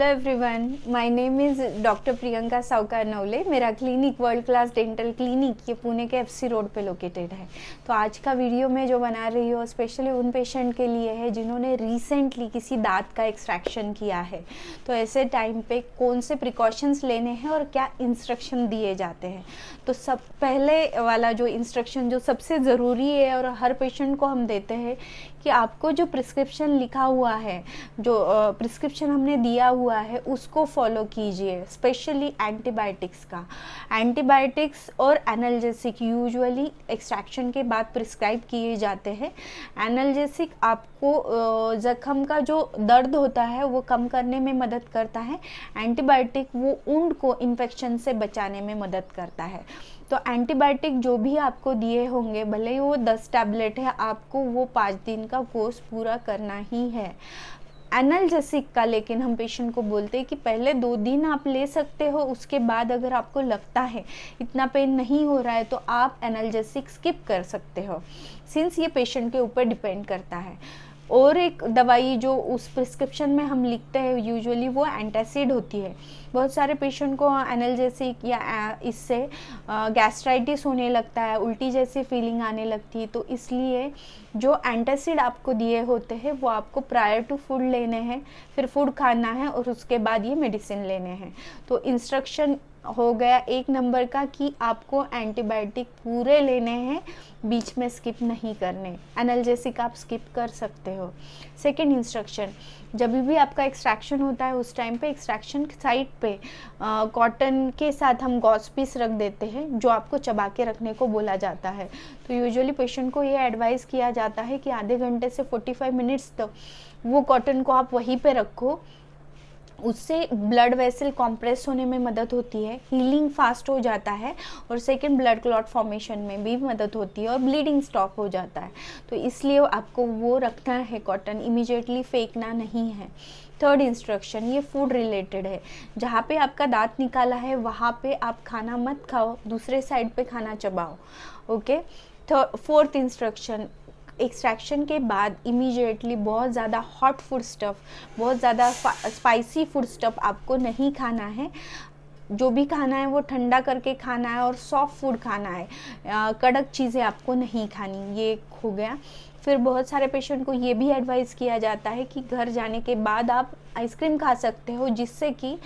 Everyone, my name is doctor Priyanka सावकार नवले। मेरा clinic world class dental clinic ये पुणे के एफसी रोड पे लोकेटेड है। तो आज का वीडियो मैं जो बना रही हूँ स्पेशली उन पेशेंट के लिए है जिन्होंने रिसेंटली किसी दांत का एक्सट्रैक्शन किया है। तो ऐसे टाइम पे कौन से प्रिकॉशंस लेने हैं और क्या इंस्ट्रक्शन दिए जाते हैं। तो सब पहले वाला जो इंस्ट्रक्शन जो सबसे ज़रूरी है और हर पेशेंट को हम देते हैं कि आपको जो प्रिस्क्रिप्शन लिखा हुआ है, जो प्रिस्क्रिप्शन हमने दिया हुआ है उसको फॉलो कीजिए। स्पेशली एंटीबायोटिक्स का, एंटीबायोटिक्स और एनाल्जेसिक यूजुअली एक्सट्रैक्शन के बाद प्रिस्क्राइब किए जाते हैं। एनाल्जेसिक आपको ज़ख्म का जो दर्द होता है वो कम करने में मदद करता है। एंटीबायोटिक वो वुंड को इन्फेक्शन से बचाने में मदद करता है। तो एंटीबायोटिक जो भी आपको दिए होंगे, भले ही वो 10 टैबलेट है, आपको वो 5 दिन का कोर्स पूरा करना ही है। एनाल्जेसिक का लेकिन हम पेशेंट को बोलते हैं कि पहले 2 दिन आप ले सकते हो, उसके बाद अगर आपको लगता है इतना पेन नहीं हो रहा है तो आप एनाल्जेसिक स्किप कर सकते हो, सिंस ये पेशेंट के ऊपर डिपेंड करता है। और एक दवाई जो उस प्रिस्क्रिप्शन में हम लिखते हैं यूजुअली वो एंटासिड होती है। बहुत सारे पेशेंट को एनाल्जेसिक या इससे गैस्ट्राइटिस होने लगता है, उल्टी जैसी फीलिंग आने लगती है। तो इसलिए जो एंटासिड आपको दिए होते हैं वो आपको प्रायर टू फूड लेने हैं, फिर फूड खाना है और उसके बाद ये मेडिसिन लेने हैं। तो इंस्ट्रक्शन हो गया 1 नंबर का कि आपको एंटीबायोटिक पूरे लेने हैं, बीच में स्किप नहीं करने। एनाल्जेसिक आप स्किप कर सकते हो। सेकंड इंस्ट्रक्शन, जब भी आपका एक्सट्रैक्शन होता है उस टाइम पे एक्सट्रैक्शन साइट पे कॉटन के साथ हम गॉस पीस रख देते हैं जो आपको चबा के रखने को बोला जाता है। तो यूजुअली पेशेंट को ये एडवाइस किया जाता है कि आधे घंटे से 45 मिनट्स तक वो कॉटन को आप वहीं पे रखो। उससे ब्लड वेसल कॉम्प्रेस होने में मदद होती है, हीलिंग फास्ट हो जाता है और सेकंड ब्लड क्लॉट फॉर्मेशन में भी मदद होती है और ब्लीडिंग स्टॉप हो जाता है। तो इसलिए आपको वो रखना है, कॉटन इमीडिएटली फेंकना नहीं है। थर्ड इंस्ट्रक्शन ये फूड रिलेटेड है। जहाँ पे आपका दांत निकाला है वहाँ पे आप खाना मत खाओ, दूसरे साइड पे खाना चबाओ। ओके। फोर्थ इंस्ट्रक्शन, एक्सट्रैक्शन के बाद इमीडिएटली बहुत ज़्यादा हॉट फूड स्टफ़, बहुत ज़्यादा स्पाइसी फूड स्टफ़ आपको नहीं खाना है। जो भी खाना है वो ठंडा करके खाना है और सॉफ्ट फूड खाना है। कड़क चीज़ें आपको नहीं खानी। ये हो गया। फिर बहुत सारे पेशेंट को ये भी एडवाइस किया जाता है कि घर जाने के बाद आप आइसक्रीम खा सकते हो, जिससे कि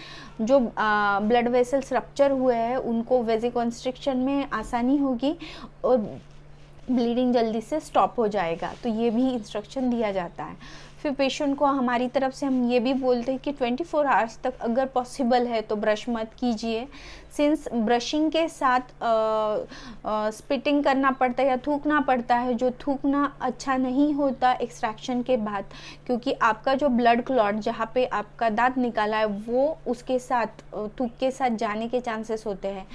जो ब्लड वेसल्स रप्चर हुए हैं उनको वेजिकॉन्स्ट्रिक्शन में आसानी होगी और ब्लीडिंग जल्दी से स्टॉप हो जाएगा। तो ये भी इंस्ट्रक्शन दिया जाता है। फिर पेशेंट को हमारी तरफ से हम ये भी बोलते हैं कि 24 आवर्स तक अगर पॉसिबल है तो ब्रश मत कीजिए, सिंस ब्रशिंग के साथ स्पिटिंग करना पड़ता है या थूकना पड़ता है, जो थूकना अच्छा नहीं होता एक्सट्रैक्शन के बाद, क्योंकि आपका जो ब्लड क्लॉट जहाँ पे आपका दांत निकाला है वो उसके साथ थूक के साथ जाने के चांसेस होते हैं।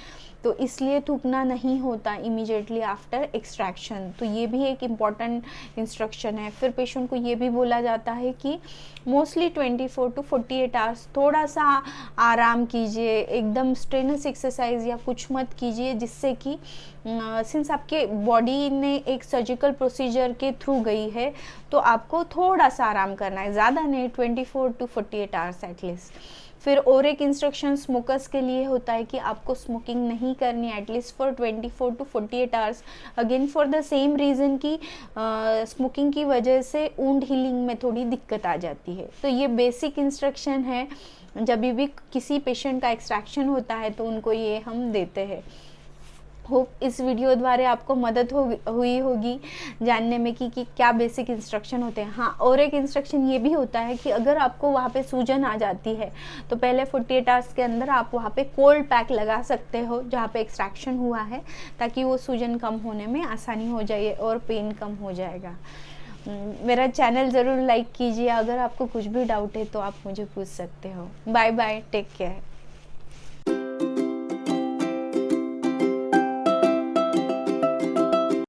तो इसलिए थूकना नहीं होता इमीडिएटली आफ्टर एक्सट्रैक्शन। तो ये भी एक इम्पॉर्टेंट इंस्ट्रक्शन है। फिर पेशेंट को ये भी बोला जाता है कि मोस्टली 24 to 48 आवर्स थोड़ा सा आराम कीजिए, एकदम स्ट्रेनस एक्सरसाइज या कुछ मत कीजिए, जिससे कि सिंस आपके बॉडी ने एक सर्जिकल प्रोसीजर के थ्रू गई है तो आपको थोड़ा सा आराम करना है, ज़्यादा नहीं, 24 to 48 आवर्स एटलीस्ट। फिर और एक इंस्ट्रक्शन स्मोकर्स के लिए होता है कि आपको स्मोकिंग नहीं करनी at least for 24 to 48 hours, again for the same reason कि स्मोकिंग की वजह से वुंड हीलिंग में थोड़ी दिक्कत आ जाती है। तो ये बेसिक इंस्ट्रक्शन है, जब भी किसी पेशेंट का एक्सट्रैक्शन होता है तो उनको ये हम देते हैं। होप इस वीडियो द्वारा आपको मदद हुई होगी जानने में कि क्या बेसिक इंस्ट्रक्शन होते हैं। हाँ, और एक इंस्ट्रक्शन ये भी होता है कि अगर आपको वहाँ पे सूजन आ जाती है तो पहले 48 आवर्स के अंदर आप वहाँ पे कोल्ड पैक लगा सकते हो जहाँ पे एक्सट्रैक्शन हुआ है, ताकि वो सूजन कम होने में आसानी हो जाए और पेन कम हो जाएगा। मेरा चैनल ज़रूर लाइक कीजिए। अगर आपको कुछ भी डाउट है तो आप मुझे पूछ सकते हो। Bye bye, take care.